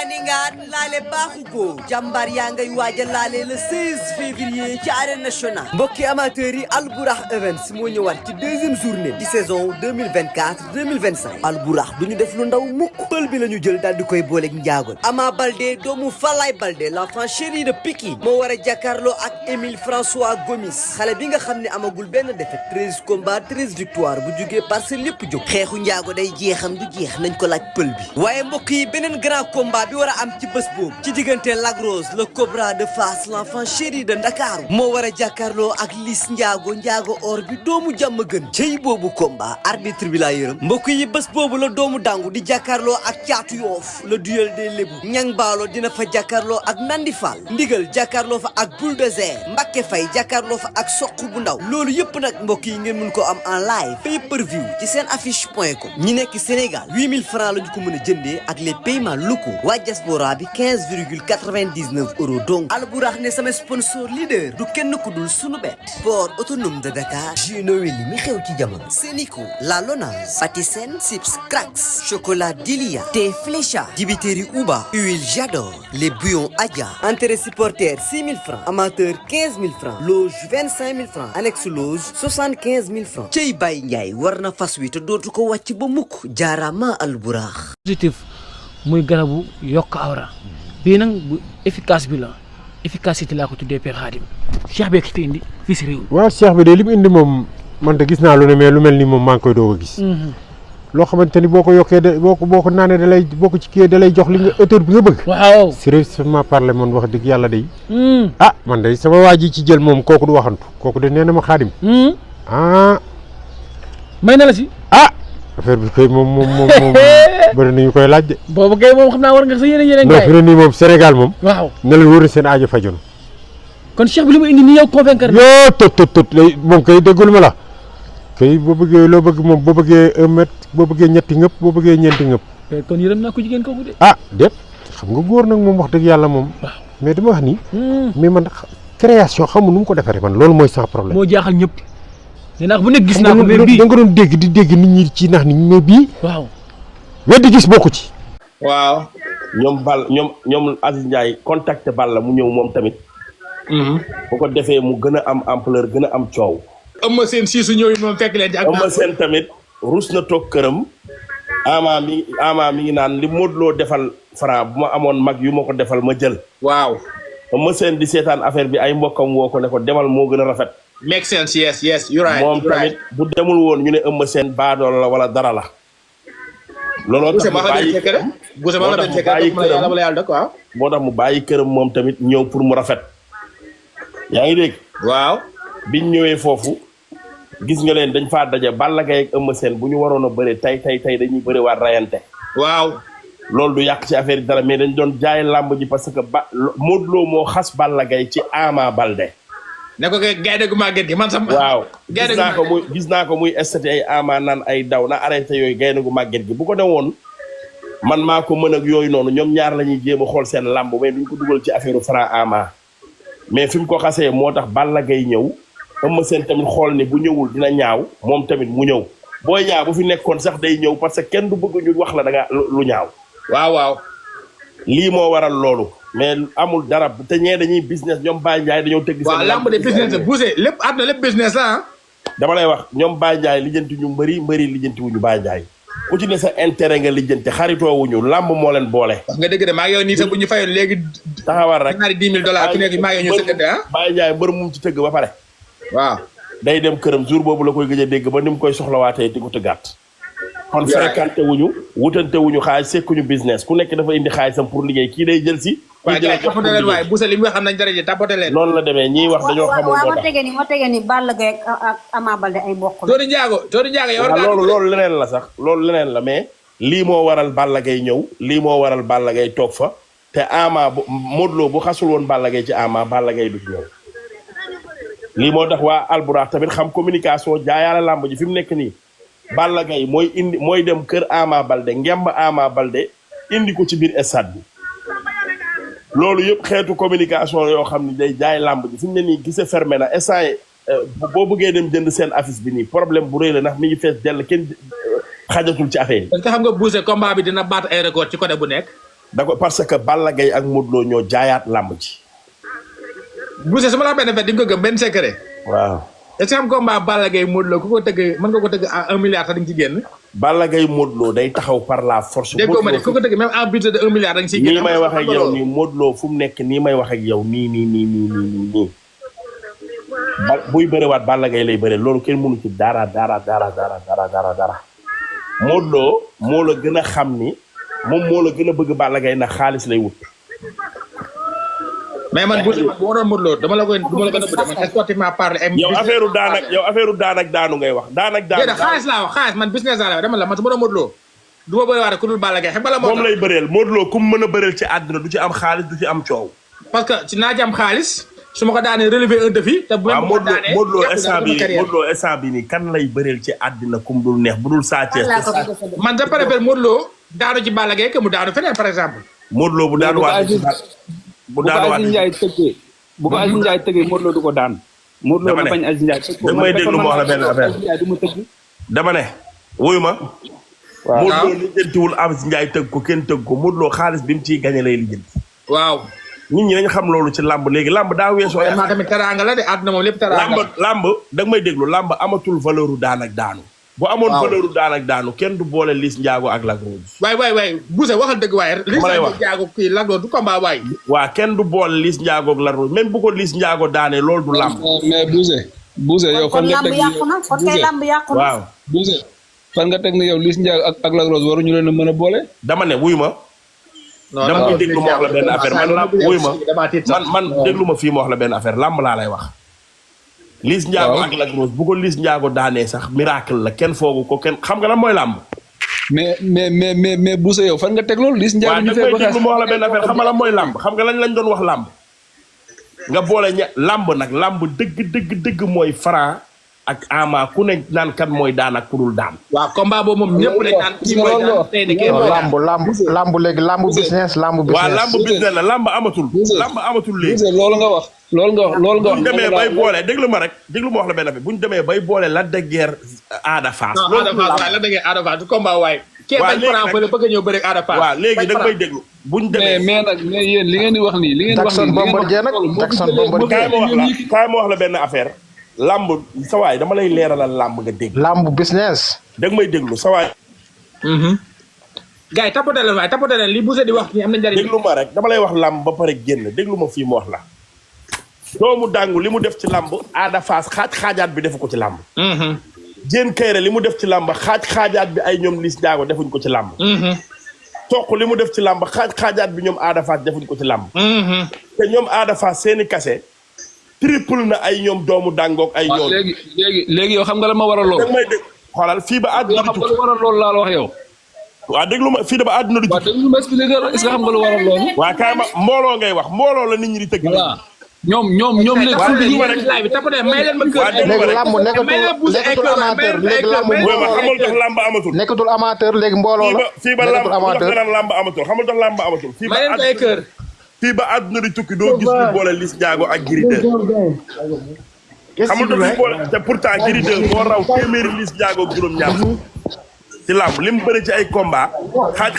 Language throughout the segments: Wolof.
ni ngaan laale baaxu ko jàmbaar yaa ngay waaja laale le 16 février ci arène nationale mbokki amateurs yi Albourakh Events moo ñëwaat ci deuxième journée di saison 2024-2025 Albourakh du ñu def lu ndaw mukk pël bi la ñu jël daal di koy booleeg njaagoon Ama Baldé doomu Falaye Baldé l'enfant chéri de Pikine moo war a jàkkaarloo ak Émile François Gomis xale bi nga xam ne amagul benn défaite 13 combats 13 victoires bu jugee parce que lépp jóg xeexu njaago day jeexam du jeex nañ ko laaj pël bi waaye mbokk yi beneen grand combat bi war a am ci bés boobu ci diggante Lac Rose le Cobra de Fass l'enfant chéri de Ndakaaru moo war a jàkkaarloo ak Liss njaago or bi doomu jàmm gën cey boobu combat arbitre bi laa yërëm mbokk yi bés boobu la doomu dangu di jàkkaarloo ak caatu yoof le duel des lébu ñang baalo dina fa jàkkaarloo ak Nandi Fall ndigal jàkkaarloo fa ak bulldozer Mbacké Faye jàkkaarloo fa ak soq bu ndaw loolu yëpp nag mbokk yi ngeen mun ko am en live pay per view ci seen affiche.com ñi nekk Sénégal 8000 francs lañu ko mën a jëndee ak les paiements locaux waa diaspora bi 15,99 euros donc Albourakh ne sama sponsor leader du kenn ku dul sunu bet port autonome de Dakar Gino Weli mi xew ci jamono Sénico La Lonase Patisen Sips Cracks chocolat Dilia thé Flécha dibiteri Uba huile J'adore les bouillons Adja entrée supporter 6000 francs amateur 15000 francs loge 25000 francs annexe loge 75000 francs cey Baye Ndiaye war na fas wi te dootu ko wàcc ba mukk jaarama Albourakh positif muy garabu yokk awra bii nag bu efficace bi la efficacité laa ko tuddee Père Khadim Cheikh bi fi indi fii si réew mi. waaw Cheikh bi de li mu indi moom man de gis naa lu ne mais lu mel ni moom maa ngi koy doog a gis. loo xamante ni boo ko yokkee de boo ko naanee da lay boo ko ci kii da lay jox li nga hauteur bi nga bëgg. waaw sérieusement parler man wax dëgg yàlla day. man de sama waa ji ci jël moom kooku du waxantu kooku de nee na ma Khadim. may na la si. affaire bi kay moom bëri nañu koy laaj de. boobu kay moom xam naa war nga sa yeneen non fi ne nii moom Sénégal moom. waaw na leen wóor na seen aajo fajoon. kon Cheikh bi li mu indi nii yow convaincre na. yoo tot lay moom kay déggul ma la. kay boo bëggee loo bëgg moom boo bëggee 1 mètre boo bëggee ñetti ngëpp boo bëggee ñeenti ngëpp. kon yërëm naa ko jigéen kooku de. déet xam nga góor nag moom wax dëgg yàlla moom. waaw mais dama wax nii. mais man création xamu nu mu ko defaree man loolu mooy sans problème. moo jaaxal ñëpp. nee naa bu nekk gis naa ko mais bii da nga doon dégg di dégg nit ñi ci nax nit ñi mais bii. waaw. weddi gis bokku ci. waaw ñoom Aziz Ndiaye contacté Balla mu ñëw moom tamit. bu ko defee mu gën a am ampleur gën a am coow. Eumeu Sène si su ñëwee moom fekk leen ci ak. Eumeu Sène tamit rus na toog këram. Ama mi ngi naan li Modou Lo defal Franc bu ma amoon mag yu ma ko defal ma jël. waaw. Eumeu Sène di seetaan affaire bi ay mbokkam woo ko ne ko demal moo gën a rafet. make sense yes you're right. moom tamit bu demul woon ñu ne Eumeu Sène baadool la wala dara la. looloo tax mu bàyyi këram moo tax mu bàyyi këram moom tamit ñëw pour mu rafet. yaa ngi dégg. waaw. biñ ñëwee foofu gis nga leen dañ faa daje Balla Gaye ak Eumeu Sène bu ñu waroon a bëre tey dañuy bëre waat rayante. waaw. loolu du yàq ci affaire yi dara mais dañ doon jaay làmb ji parce que Modou Lo moo xas Balla Gaye ci Ama Baldé. ne ko gaynde gu màgget gi man sama. waaw gis naa ko muy estati ay Ama naan ay daw na arrêté yooyu gaynde gu màgget gi bu ko ne woon man maa ko mën ak yooyu noonu ñoom ñaar la ñuy jéem a xool seen làmb mais duñ ko dugal ci affaire Franc Ama mais fi mu ko xasee moo tax Balla Gaye ñëw Eumeu Sène tamit xool ni bu ñëwul dina ñaaw moom tamit mu ñëw booy ñaaw bu fi nekkoon sax day ñëw parce que kenn du bëgg ñu wax la da nga lu ñaaw. waaw. lii moo waral loolu. mais amul dara te ñee dañuy business ñoom Baye Ndiaye dañoo tëgg. waaw lamb de business la bousee lépp àdduna lépp business la dama lay wax ñoom Baye Ndiaye lijjanti ñu mbëri lijjanti wuñu Baye Ndiaye ku ci ne sa intérêt nga lijjanti xaritoo wuñu lamb moo leen boole. wax nga dëgg de maa ngi yow nii sax bu ñu fayoon léegi. taxawal rek ñaari $10,000 ku nekk maa ngi ñëw sëggante Baye Ndiaye mbër mu ci tëgg ba pare. waaw. day dem këram jour boobu la koy gëj a dégg ba ni mu koy soxlawaatee di ko tëggaat. kon fréquenté wuñu wutante wuñu xaalis sekkuñu business ku nekk dafa indi xaalisam pour liggéey kii day jël si. waaye gars yi tapote leen waaye Boussa li mu wax xam nañ dara ji tapote leen. noonu la demee ñiy wax dañoo xamul moo tax ma tege ni Balla Gaye ak Ama Baldé ay mbokk la. Tori Ndiago yow war loolu leneen la sax loolu leneen la mais lii moo waral Balla Gaye ñëw lii moo waral Balla Gaye toog fa te Ama Modou Lo bu xasul woon Balla Gaye ci Ama Balla Gaye du ci ñëw lii moo tax waa Albourakh tamit xam communication jaayaale làmb ji fi mu nekk nii Balla Gaye mooy dem kër Ama Baldé ngemb Ama Baldé indi ko ci biir stade bi loolu yëpp xeetu communication yoo xam ne day jaay làmb ji fi mu ne nii gise fermé na instant boo bëggee dem jënd seen affiche bi nii problème bu rëy la ndax mi ngi fees dell kenn xajatul ci affaire yi. parce que xam nga Boucher combat bi dina baat ay record ci côté bu nekk. d'accord parce que Balla Gaye ak Modou Lo ñoo jaayaat làmb ji. Boucher su ma la benn fet di nga ko gëm benn secret. waaw. est-ce que xam combat Balla Gaye Modou Lo ku ko tëgg mën nga ko tëgg à 1 milliard sax di nga ci génn. Balla Gaye Modou Lo day taxaw par la force. déggoo ma de ku ko tëgg même en budget de 1 milliard da nga ciy génn. nii may wax ak yow nii Modou Lo fu mu nekk nii may wax ak yow nii. buy bëriwaat Balla Gaye lay bëri loolu kenn mënu ci dara. Modou Lo moo la gën a xam ni moom moo la gën a bëgg Balla Gaye ndax xaalis lay wut. mais man bu ma doon Modou Lo dama la gën a bëgg man sportivement parler. yow affaire daan ak daanu ngay wax daan ak daanu. déedéet xaalis laa wax xaalis man business laa la dama la man su ma doon Modou Lo du ma bëriwaat ku dul Balla Gaye xam nga la moom lay bëreel Modou Lo ku mu mën a bëreel ci àdduna du ci am xaalis du ci am coow. parce que ci naa ci am xaalis su ma ko daanee relever un défi. te bu ma ko daanee Modou Lo instant bi nii kan lay bëreel ci àddina ku mu dul neex bu dul Sa Thiès. man je préfère Modou Lo daanu ci Balla Gaye que mu daanu feneen par exemple. Modou Lo bu daanu waat bu ko Aziz Ndiaye tëggee bu ko Aziz Ndiaye tëggee Modou Lo du ko daan. Modou Lo na bañ Aziz Ndiaye tëgg ko da may déglu ma wax la benn affaire dama ne wuyu ma. waaw Modou Lo lijjantiwul Aziz Ndiaye tëgg ko kenn tëgg ko Modou Lo xaalis bi mu ciy gañe lay lijjanti. waaw. nit ñi dañu xam loolu ci làmb léegi làmb daa weesoo. vraiment tamit teraanga la de àdduna moom lépp teraanga la. làmb da nga may déglu làmb amatul valeur daan ak daanu. bu amoon valeur daan ak daanu kenn du boole Liss Ndiago ak Lac Rose. waay Boucher waxal dëgg waaye. Liss Ndiago kii Lac Rose du combat waay. waa kenn du boole Liss Ndiago ak Lac Rose même bu ko Liss Ndiago daanee loolu du làmb. mais Boucher yow fan nga teg waaw Boucher fan nga teg ne yow Liss Ndiago ak Lac Rose waruñu leen a mën a boole. dama ne wuyu ma. dama koy déglu ma wax la benn affaire man làmb wuyu ma man déglu ma fii ma wax la benn affaire làmb laa lay wax. Liss Ndiago ak Lac Rose bu ko Liss Ndiago daanee sax miracle la kenn foogu ko kenn xam nga lan mooy làmb. mais Boucher yow fan nga teg loolu Liss Ndiago. ñu fay déglu ma wax la benn affaire xam nga lan mooy làmb xam nga lañ doon wax làmb. nga boole làmb nag làmb dëgg mooy Franc ak Ama ku ne naan kan mooy daan ak ku dul daan. waaw combat boobu moom ñëpp dañ naan kii mooy daan tey de kii mooy daan. lamb léegi lamb business waaw lamb business la lamb amatul. lamb amatul léegi. loolu nga wax. bu ñu demee bay boole déglu ma wax la benn affaire bu ñu demee bay boole Lac de Guiers Ada Fass. loolu Ada Fass waaye Lac de Guiers Ada Fass du combat waay. waaw léegi nag kee bëgg a ñëw bëri Ada Fass. waaw léegi da nga may déglu. bu ñu demee mais yéen li ngeen di wax nii. li ngeen di wax nii Jackson Bombardier kaay ma wax la benn affaire. lamb sa waay dama lay leeralal lamb nga dégg. lamb business. da nga may déglu sa waay. gars yi tapote leen li Boucher di wax nii am na njëriñ. déglu ma rek dama lay wax lamb ba pare génn déglu ma fii mu wax la. doomu dàngu li mu def ci lamb Ada Fass xaajaat bi defu ko ci lamb. Diène Kaïré li mu def ci lamb xaajaat bi ay ñoom Liss Ndiago defuñ ko ci lamb. Toq li mu def ci lamb xaajaat bi ñoom Ada Fass defuñ ko ci lamb. te ñoom Ada Fass seeni kase. triple na ay ñoom doomu dàngoog ay ñoom. léegi yow xam nga la ma war a lool. da may dégg xoolal fii ba àdduna di tukki. xam nga lu war a lool laa la wax yow. waaw déglu ma fii da ba àdduna di tukki. waaw déglu ma expliqué la est-ce que xam nga lu war a lool. waaw kaay ma mbooloo ngay wax mbooloo la nit ñi di tëgg. voilà ñoom léegi. waaw déglu ma rek may leen ma kër. léegi lamb nekkatul amateur léegi lamb xamal tax lamb amatul. nekkatul amateur léegi mbooloo la. fii ba lamb amatul xamal tax lamb amatul. may leen ko ay kër. fii ba àdduna di tukki doo gis ñu boole Liss Ndiago ak Gris 2. xamul tax ñu boole te pourtant Gris 2 moo raw téeméeri Liss Ndiago ak juróom-ñaar ci làmb li mu bëri ci ay combat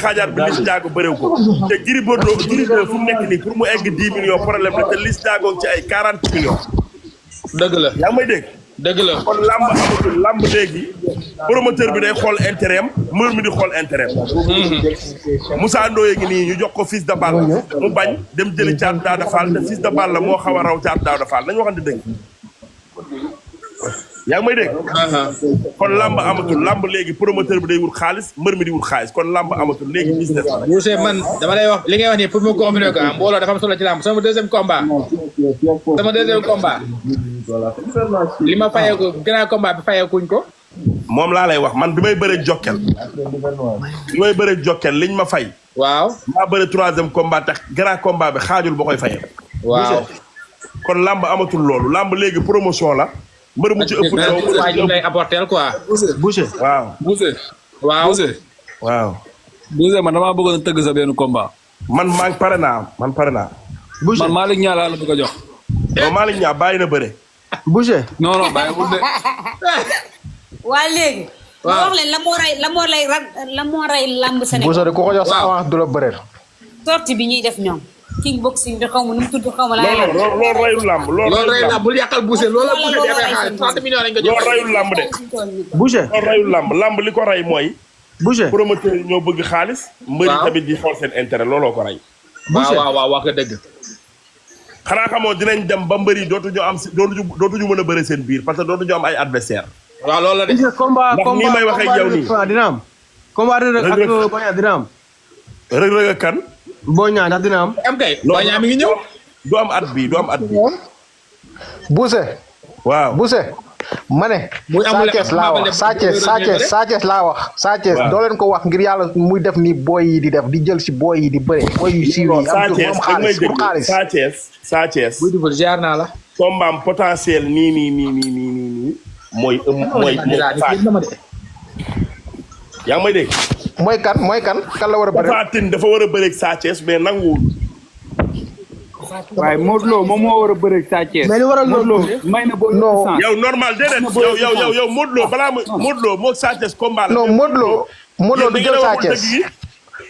xaajaat bi Liss Ndiago bëreew ko te Gris 2 fu mu nekk nii pour mu egg 10 millions problème la te Liss Ndiago ci ay 40 millions. dëgg la yaa ngi may dégg. dëgg la kon làmb amatul làmb léegi promoteur bi day xool intérêt am mbër mi di xool intérêt am. Moussa Ndoye ngi nii ñu jox ko Fils de Balla mu bañ dem jëli Thiatou Daouda Fall te Fils de Balla moo xaw a raw Thiatou Daouda Fall nañu waxante dëgg. yaa ngi may dégg. kon làmb amatul làmb léegi promoteur bi day wut xaalis mbër mi di wut xaalis kon làmb amatul léegi business la. Boucher man dama lay wax li ngay wax nii pour mu confirmer ko ah mbooloo dafa am solo ci làmb sama deuxième combat. li ma fayeeku grand combat bi fayeekuñ ko. moom laa lay wax man bi may bëre Jokkel. liñ ma fay. waaw. maa bëre troisième combat tax grand combat bi xaajul ba koy fayee. waaw. kon làmb amatul loolu làmb léegi promotion la. mbër mu ci ëpp ñu lay apporter quoi. Boucher waaw. Boucher. waaw waaw. Boucher man damaa bëggoon a tëgg sa benn combat. man pare naa. man Malick Niang laa la bëgg a jox. non Malick Niang bàyyi na bëre. Boucher. non bàyyiwul de. waa léegi. waaw wax leen la moo rey lamb Sénégal. Boucher de ku ko jox sa avance du la bëreel. sortie bi ñuy def ñoom king boxing bi xaw ma nu mu tudd xaw ma laa non non loolu rayul làmb loolu rey la bul yàqal Boucher loolu la Boucher di amee xaalis 30 millions lañ ko jox loolu rayul làmb de Boucher loolu rayul làmb li ko ray mooy Boucher promoteur yi ñoo bëgg xaalis mbëri tamit di xool seen intérêt looloo ko ray waaw wax nga dëgg xanaa xamoo dinañ dem ba mbëri dootuñu mën a bëre seen biir parce que dootuñu am ay adversaire waaw loolu la de Boucher combat ndax nii may waxee yow nii dina am combat Reug Reug ak Boy Niang dina am Reug Reug ak kan Boy Niang ndax dina am am kay Boy Niang mi ngi ñëw du am at bi Boucher waaw Boucher ma ne muy amul Sa Thiès laa wax Sa Thiès laa wax Sa Thiès doo leen ko wax ngir yàlla muy def ni booy yi di def di jël si booy yi di bëre booy yu siiw yi am tur moom xaalis pour xaalis Sa Thiès buy dufal ziar naa la combat potentiel nii mooy yaa ngi may dégg mooy kan la war a bëre Tapha Tine dafa war a bëre ak Sa Thiès mais nanguwul waaye Modou Lo moom moo war a bëre ak Sa Thiès. mais li waral loolu may na booy non yow normal déedéet yow Modou Lo balaa Modou Lo moo Sa Thiès combat la non Modou Lo du jël Sa Thiès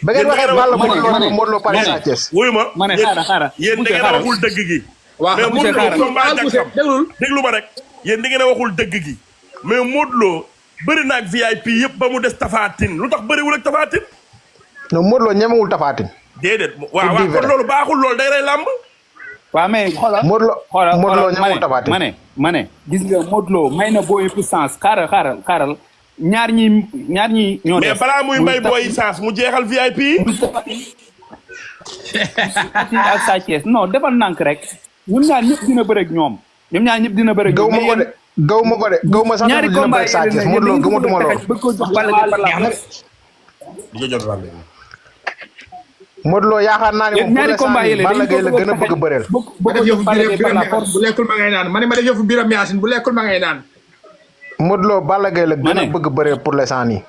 ba ngeen waxee Balla Modou Lo pare Sa Thiès wuyu ma ma ne xaaral yéen da ngeen a waxul dëgg gi waaw mais Modou Lo combat Boucher déglul déglu ma rek yéen da ngeen a waxul dëgg gi mais Modou Lo bëri na ak VIP yëpp ba mu des Tapha Tine lu tax bëriwul ak Tapha Tine non Modou Lo ñemewul Tapha Tine déedéet waaw kon loolu baaxul loolu day rey làmb waaw mais xoolal Modou Lo ñemewul Tapha Tine ma ne gis nga Modou Lo may na booy puissance xaaral ñaar ñi ñoo def mais balaa muy may booy chance mu jeexal VIP ak Sa Thiès non defal nànk rek ñoom ñaar ñëpp dina bëre ak ñoom gaw ma ko de gaw ma sax ñaari dina combat bëre Sa Thiès Modou Lo gëmatuma loolu bëgg ko jox Balla Gaye par la force. di nga jot rendez-vous Modou Lo yaakaar naa ne moom ñaari combat yi Balla Gaye la gën a bëgg bëreel ma def yëfu biram bu lekkul ma ngay naan ma ne ma def yëfu biram Yacine bu lekkul ma ngay naan Modou Lo Balla Gaye la gën a bëgg bëreel pour l'instant nii